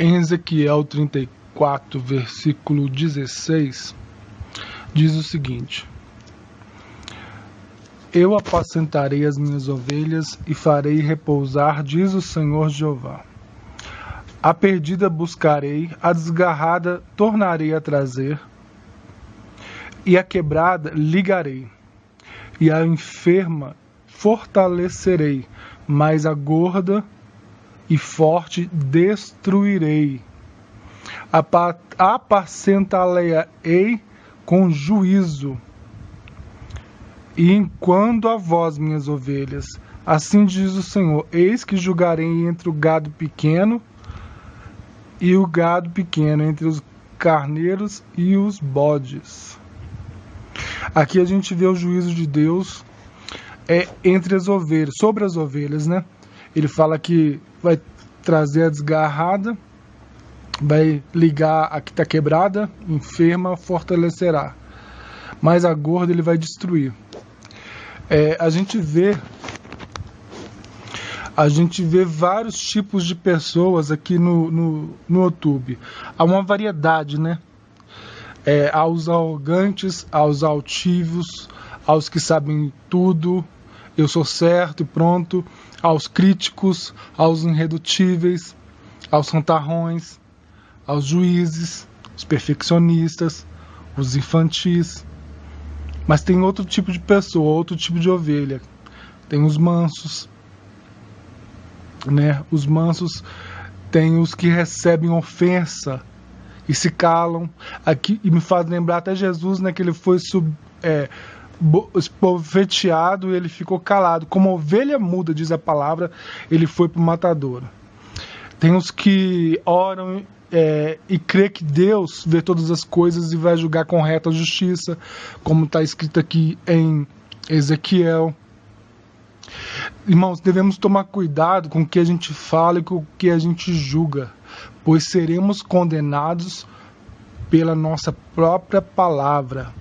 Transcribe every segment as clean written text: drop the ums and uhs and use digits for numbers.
Em Ezequiel 34, versículo 16, diz o seguinte: Eu apacentarei as minhas ovelhas e farei repousar, diz o Senhor Jeová. A perdida buscarei, a desgarrada tornarei a trazer, e a quebrada ligarei, e a enferma fortalecerei, mas a gorda e forte destruirei. Apacentá-la-ei com juízo. E enquanto a vós, minhas ovelhas, assim diz o Senhor, eis que julgarei entre o gado pequeno e o gado pequeno, entre os carneiros e os bodes. Aqui a gente vê o juízo de Deus entre as ovelhas, sobre as ovelhas, né? Ele fala que vai trazer a desgarrada, vai ligar a que está quebrada, enferma, fortalecerá. Mas a gorda ele vai destruir. A gente vê vários tipos de pessoas aqui no YouTube. Há uma variedade, né? Aos arrogantes, aos altivos, aos que sabem tudo, eu sou certo e pronto, aos críticos, aos irredutíveis, aos fantarrões, aos juízes, os perfeccionistas, os infantis. Mas tem outro tipo de pessoa, outro tipo de ovelha. Tem os mansos, né? Os mansos tem os que recebem ofensa e se calam. Aqui, e me faz lembrar até Jesus, né? Que ele foi esbofeteado e ele ficou calado. Como ovelha muda, diz a palavra, ele foi para o matadouro. Tem os que oram e crê que Deus vê todas as coisas e vai julgar com reta justiça, como está escrito aqui em Ezequiel. Irmãos, devemos tomar cuidado com o que a gente fala e com o que a gente julga, pois seremos condenados pela nossa própria palavra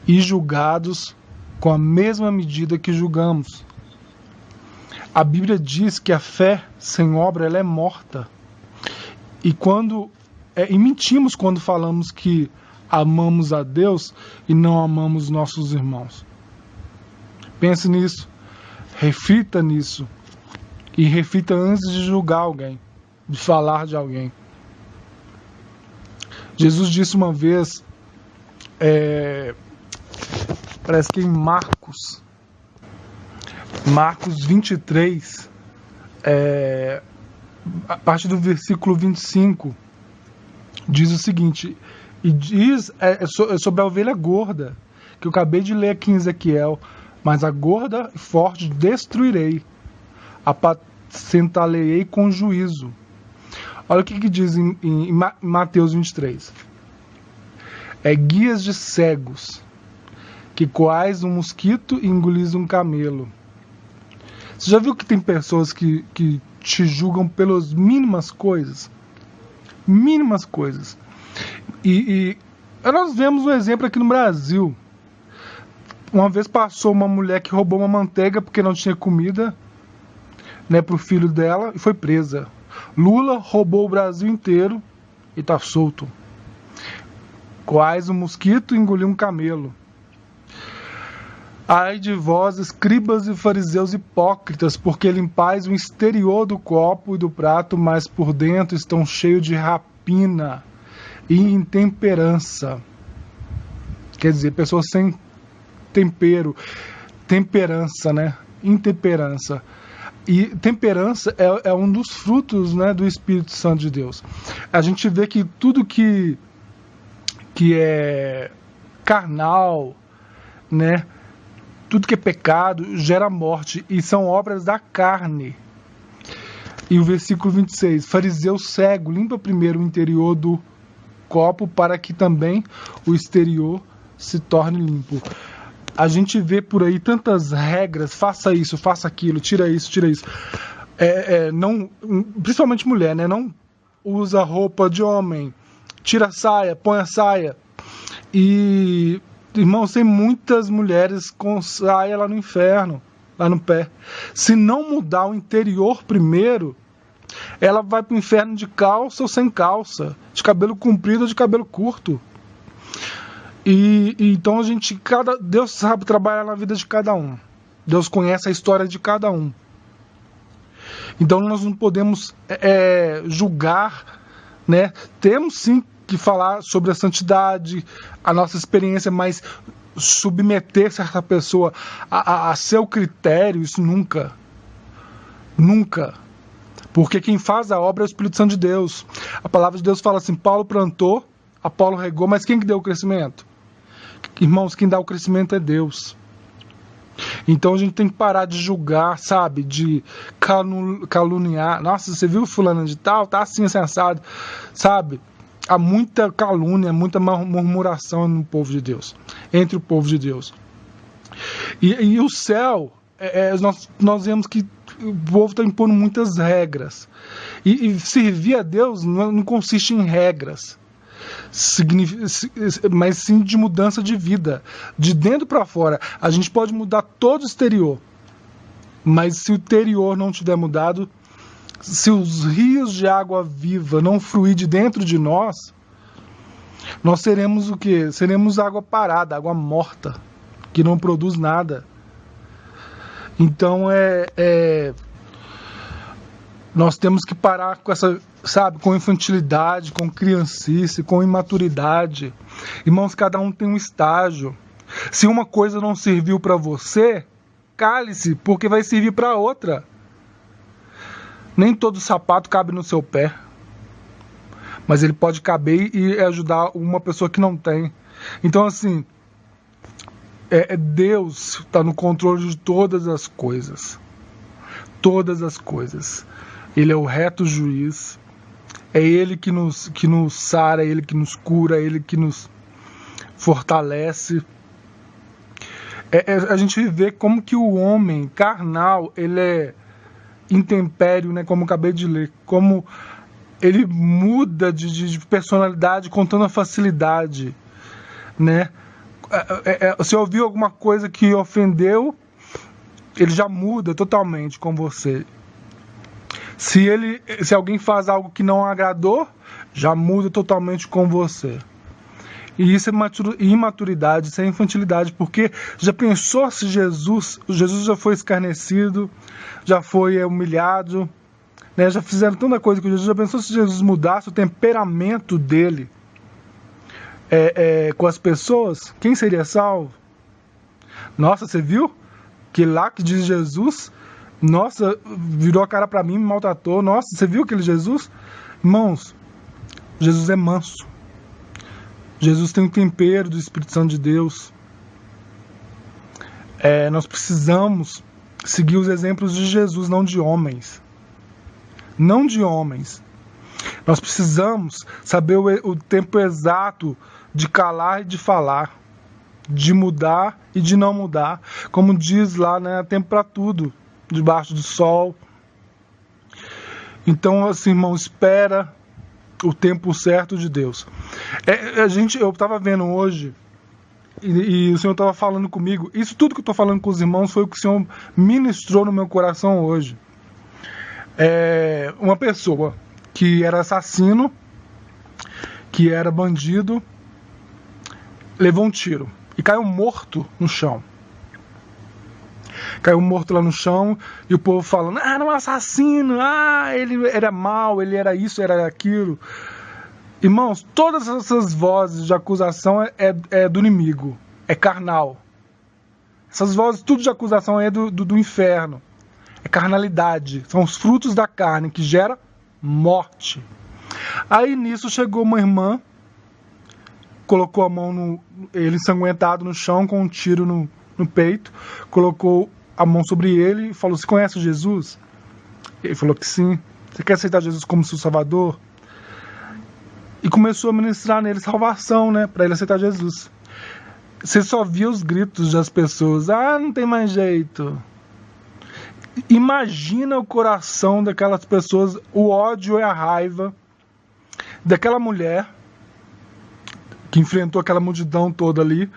e julgados com a mesma medida que julgamos. A Bíblia diz que a fé sem obra ela é morta. E mentimos quando falamos que amamos a Deus e não amamos nossos irmãos. Pense nisso, reflita nisso e reflita antes de julgar alguém, de falar de alguém. Jesus disse uma vez, parece que em Marcos 23, a partir do versículo 25, diz o seguinte, e diz sobre a ovelha gorda, que eu acabei de ler aqui em Ezequiel, mas a gorda e forte destruirei, apacentá-la-ei com juízo. Olha o que diz em Mateus 23. Guias de cegos, que coais um mosquito e engolis um camelo. Você já viu que tem pessoas que te julgam pelas mínimas coisas? Mínimas coisas. E nós vemos um exemplo aqui no Brasil. Uma vez passou uma mulher que roubou uma manteiga porque não tinha comida, né, para o filho dela e foi presa. Lula roubou o Brasil inteiro e está solto. Coais um mosquito e engoliu um camelo. Ai de vós, escribas e fariseus hipócritas, porque limpais o exterior do copo e do prato, mas por dentro estão cheios de rapina e intemperança. Quer dizer, pessoas sem tempero, temperança, né? Intemperança. E temperança é um dos frutos, né, do Espírito Santo de Deus. A gente vê que tudo que é carnal, né? Tudo que é pecado gera morte e são obras da carne. E o versículo 26, fariseu cego, limpa primeiro o interior do copo para que também o exterior se torne limpo. A gente vê por aí tantas regras, faça isso, faça aquilo, tira isso, tira isso. Não, principalmente mulher, né? Não usa roupa de homem, tira a saia, põe a saia. E irmãos, tem muitas mulheres com saia lá no inferno, lá no pé. Se não mudar o interior primeiro, ela vai para o inferno de calça ou sem calça, de cabelo comprido ou de cabelo curto. E então Deus sabe trabalhar na vida de cada um. Deus conhece a história de cada um. Então nós não podemos julgar, né? Temos sim que falar sobre a santidade, a nossa experiência, mas submeter certa pessoa a seu critério, isso nunca. Nunca. Porque quem faz a obra é o Espírito Santo de Deus. A palavra de Deus fala assim: Paulo plantou, Apolo regou, mas quem que deu o crescimento? Irmãos, quem dá o crescimento é Deus. Então a gente tem que parar de julgar, sabe? De caluniar. Nossa, você viu fulano de tal? Tá assim, assado, sabe? Há muita calúnia, muita murmuração no povo de Deus, entre o povo de Deus. E o céu, nós vemos que o povo está impondo muitas regras. E servir a Deus não consiste em regras, mas sim de mudança de vida, de dentro para fora. A gente pode mudar todo o exterior, mas se o interior não tiver mudado, se os rios de água viva não fluir de dentro de nós, nós seremos o quê? Seremos água parada, água morta, que não produz nada. Então nós temos que parar com essa, sabe, com infantilidade, com criancice, com imaturidade. Irmãos, cada um tem um estágio. Se uma coisa não serviu para você, cale-se, porque vai servir para outra. Nem todo sapato cabe no seu pé, mas ele pode caber e ajudar uma pessoa que não tem. Então, assim, Deus está no controle de todas as coisas. Todas as coisas. Ele é o reto juiz. É Ele que nos sara, é Ele que nos cura, é Ele que nos fortalece. A gente vê como que o homem carnal, ele é intempério, né, como eu acabei de ler, como ele muda de personalidade com tanta facilidade, né? Se ouviu alguma coisa que ofendeu, ele já muda totalmente com você. Se alguém faz algo que não agradou, já muda totalmente com você. E isso é imaturidade, isso é infantilidade, porque já pensou se Jesus já foi escarnecido, já foi humilhado, né? Já fizeram tanta coisa com Jesus. Já pensou se Jesus mudasse o temperamento dele com as pessoas? Quem seria salvo? Nossa, você viu? Que lá que diz Jesus, nossa, virou a cara para mim, me maltratou. Nossa, você viu aquele Jesus? Irmãos, Jesus é manso. Jesus tem o tempero do Espírito Santo de Deus. Nós precisamos seguir os exemplos de Jesus, não de homens. Não de homens. Nós precisamos saber o tempo exato de calar e de falar, de mudar e de não mudar. Como diz lá, né, tempo para tudo, debaixo do sol. Então, assim, irmão, espera o tempo certo de Deus. Eu estava vendo hoje, e o Senhor estava falando comigo. Isso tudo que eu estou falando com os irmãos foi o que o Senhor ministrou no meu coração hoje. Uma pessoa que era assassino, que era bandido, levou um tiro e caiu morto no chão. Caiu morto lá no chão, e o povo falando: não é um assassino, ele era mau, ele era isso, era aquilo. Irmãos, todas essas vozes de acusação é do inimigo, é carnal. Essas vozes, tudo de acusação é do inferno, é carnalidade, são os frutos da carne que gera morte. Aí nisso chegou uma irmã, colocou a mão ele ensanguentado no chão com um tiro no peito, colocou a mão sobre ele e falou: você conhece Jesus? Ele falou que sim. Você quer aceitar Jesus como seu Salvador? E começou a ministrar nele salvação, né, para ele aceitar Jesus. Você só via os gritos das pessoas: não tem mais jeito. Imagina o coração daquelas pessoas, o ódio e a raiva daquela mulher que enfrentou aquela multidão toda ali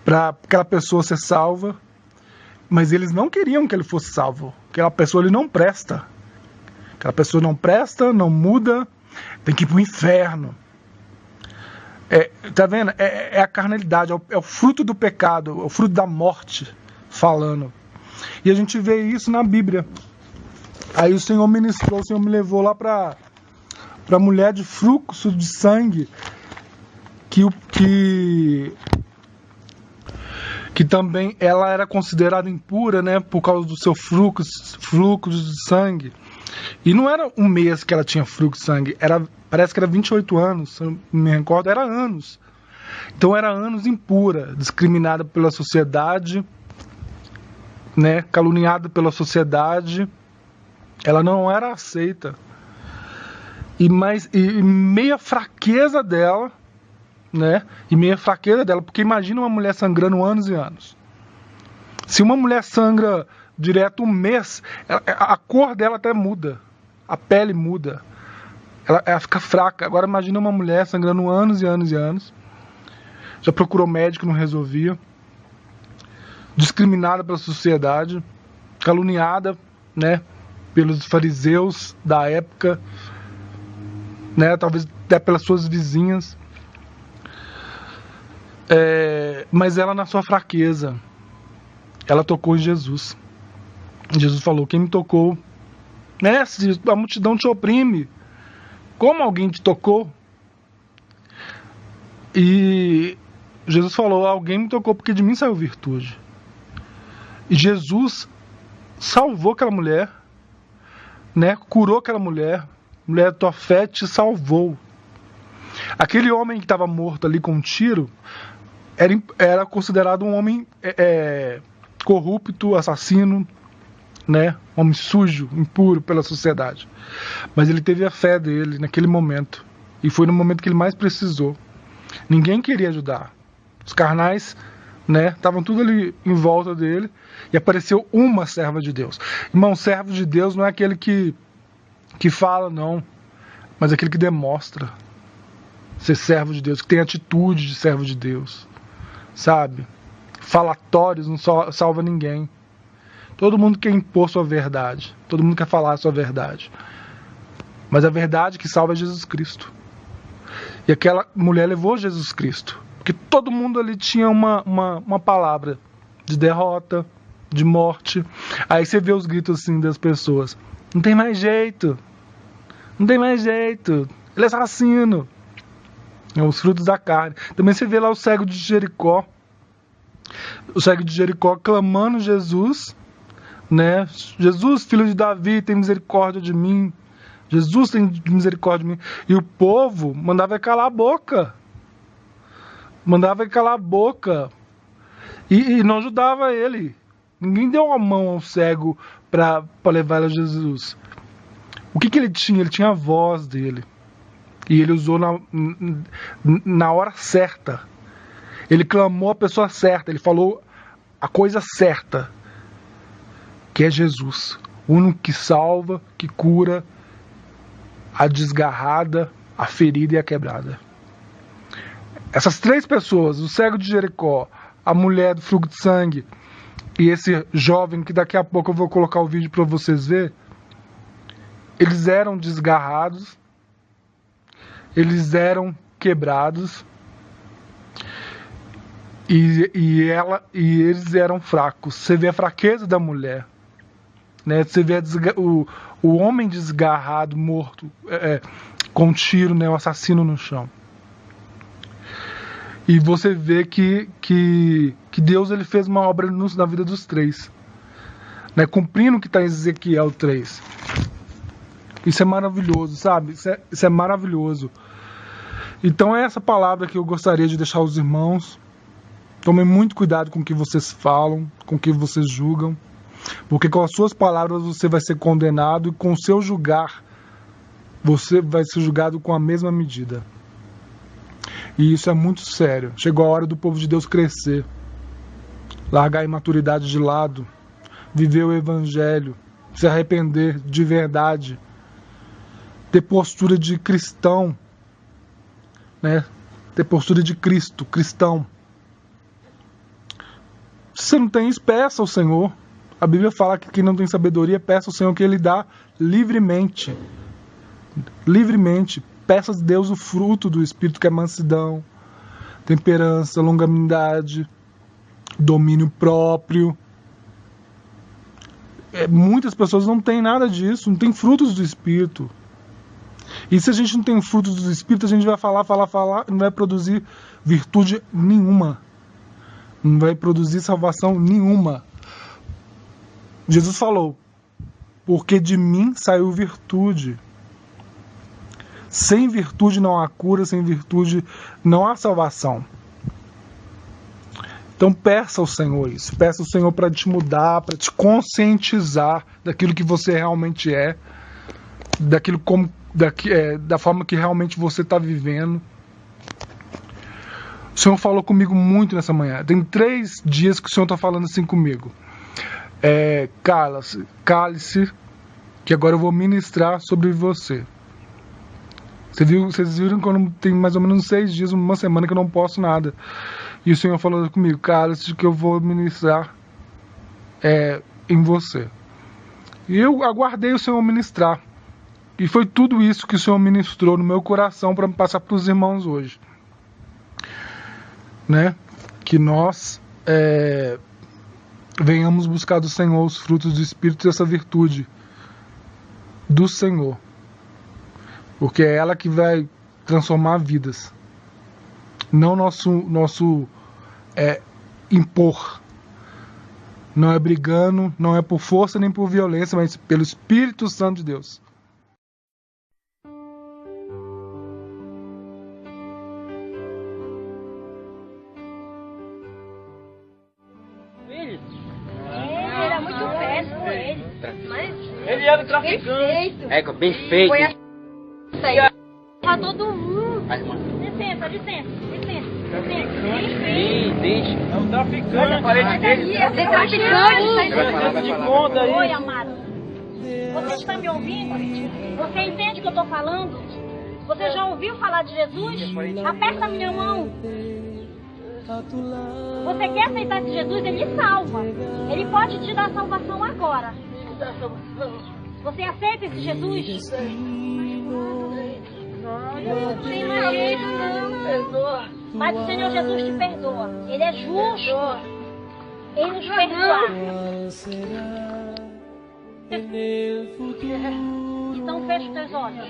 para aquela pessoa ser salva, mas eles não queriam que ele fosse salvo. Aquela pessoa ele não presta. Aquela pessoa não presta, não muda, tem que ir pro inferno. Tá vendo? É a carnalidade, é o fruto do pecado, é o fruto da morte falando. E a gente vê isso na Bíblia. Aí o Senhor ministrou, o Senhor me levou lá pra mulher de fluxo de sangue, que também ela era considerada impura, né, por causa do seu fluxo de sangue. E não era um mês que ela tinha fluxo de sangue, parece que era 28 anos, se eu me recordo, era anos. Então era anos impura, discriminada pela sociedade, né, caluniada pela sociedade. Ela não era aceita. E meia fraqueza dela, né? E meia fraqueza dela, porque imagina uma mulher sangrando anos e anos. Se uma mulher sangra direto um mês, a cor dela até muda, a pele muda, ela fica fraca. Agora imagina uma mulher sangrando anos e anos e anos, já procurou médico, não resolvia, discriminada pela sociedade, caluniada, né, pelos fariseus da época, né, talvez até pelas suas vizinhas. Mas ela, na sua fraqueza, ela tocou em Jesus. Jesus falou: quem me tocou? Mestre, a multidão te oprime, como alguém te tocou? E Jesus falou: alguém me tocou porque de mim saiu virtude. E Jesus salvou aquela mulher, né? Curou aquela mulher. Mulher, tua fé te salvou. Aquele homem que estava morto ali com um tiro era considerado um homem corrupto, assassino, né? Homem sujo, impuro pela sociedade. Mas ele teve a fé dele naquele momento. E foi no momento que ele mais precisou. Ninguém queria ajudar. Os carnais, né, estavam tudo ali em volta dele. E apareceu uma serva de Deus. Irmão, servo de Deus não é aquele que fala, não, mas aquele que demonstra ser servo de Deus, que tem atitude de servo de Deus, sabe? Falatórios não salva ninguém. Todo mundo quer impor sua verdade, todo mundo quer falar a sua verdade, mas a verdade que salva é Jesus Cristo. E aquela mulher levou Jesus Cristo, porque todo mundo ali tinha uma palavra de derrota, de morte. Aí você vê os gritos assim das pessoas: não tem mais jeito, não tem mais jeito, ele é assassino. Os frutos da carne. Também você vê lá o cego de Jericó. O cego de Jericó clamando Jesus, né? Jesus, filho de Davi, tem misericórdia de mim. Jesus, tem misericórdia de mim. E o povo mandava calar a boca. Mandava calar a boca. E não ajudava ele. Ninguém deu a mão ao cego para levar ele a Jesus. O que ele tinha? Ele tinha a voz dele. E ele usou na hora certa. Ele clamou a pessoa certa. Ele falou a coisa certa, que é Jesus, o único que salva, que cura a desgarrada, a ferida e a quebrada. Essas três pessoas, o cego de Jericó, a mulher do fluxo de sangue e esse jovem, que daqui a pouco eu vou colocar o vídeo para vocês verem, eles eram desgarrados, eles eram quebrados, e eles eram fracos. Você vê a fraqueza da mulher, né? Você vê o homem desgarrado, morto, com um tiro, né? O assassino no chão. E você vê que Deus, ele fez uma obra na vida dos três, né? Cumprindo o que está em Ezequiel 3. Isso é maravilhoso, sabe? Isso é maravilhoso. Então é essa palavra que eu gostaria de deixar aos irmãos. Tomem muito cuidado com o que vocês falam, com o que vocês julgam, porque com as suas palavras você vai ser condenado, e com o seu julgar você vai ser julgado com a mesma medida. E isso é muito sério. Chegou a hora do povo de Deus crescer, largar a imaturidade de lado, viver o evangelho, se arrepender de verdade, ter postura de cristão, né? Ter postura de Cristo, cristão. Se você não tem isso, peça ao Senhor. A Bíblia fala que quem não tem sabedoria, peça ao Senhor que Ele dá livremente. Livremente. Peça a Deus o fruto do Espírito, que é mansidão, temperança, longanimidade, domínio próprio. Muitas pessoas não têm nada disso, não tem frutos do Espírito. E se a gente não tem frutos do Espírito, a gente vai falar, não vai produzir virtude nenhuma. Não vai produzir salvação nenhuma. Jesus falou, porque de mim saiu virtude. Sem virtude não há cura, sem virtude não há salvação. Então peça ao Senhor isso. Peça ao Senhor para te mudar, para te conscientizar daquilo que você realmente é, da forma que realmente você está vivendo. O Senhor falou comigo muito nessa manhã. Tem 3 dias que o Senhor está falando assim comigo. Cale-se, que agora eu vou ministrar sobre você. Vocês viram que tem mais ou menos 6 dias, uma semana que eu não posto nada. E o Senhor falou comigo, cale-se, que eu vou ministrar em você. E eu aguardei o Senhor ministrar. E foi tudo isso que o Senhor ministrou no meu coração para me passar para os irmãos hoje. Né? Que nós venhamos buscar do Senhor os frutos do Espírito e essa virtude do Senhor. Porque é ela que vai transformar vidas. Não nosso impor. Não é brigando, não é por força nem por violência, mas pelo Espírito Santo de Deus. Ele era muito péssimo, ele. Mas Ele era traficante. perfeito. Bem feito. Foi a pra todo mundo. Licença. Deixa. É um traficante. A parede dele. É traficante. Vai de conta aí. Oi, amado. Você está me ouvindo? Você entende o que eu estou falando? Você já ouviu falar de Jesus? Aperta a minha mão. Você quer aceitar que Jesus, Ele salva. Ele pode te dar salvação agora. Você aceita esse Jesus? Não tem mais jeito, não. Mas o Senhor Jesus te perdoa. Ele é justo em nos perdoar. Então fecha os teus olhos.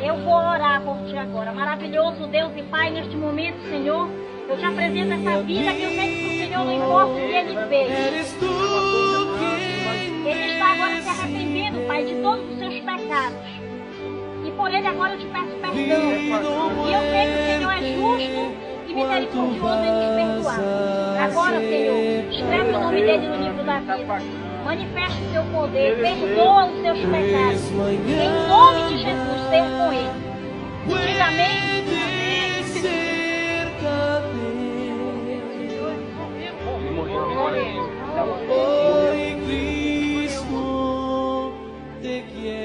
Eu vou orar por ti agora. Maravilhoso Deus e Pai, neste momento, Senhor, eu te apresento essa vida que eu sei que o Senhor não importa o que ele fez. Ele está agora se arrependendo, Pai, de todos os seus pecados. E por ele agora eu te peço perdão. E eu sei que o Senhor é justo e misericordioso em nos perdoar. Agora, Senhor, escreve o nome dele no livro da vida. Manifesta o seu poder, perdoa os seus pecados. Em nome de Jesus, seja com ele. Diga amém. Hoy Cristo te quiere.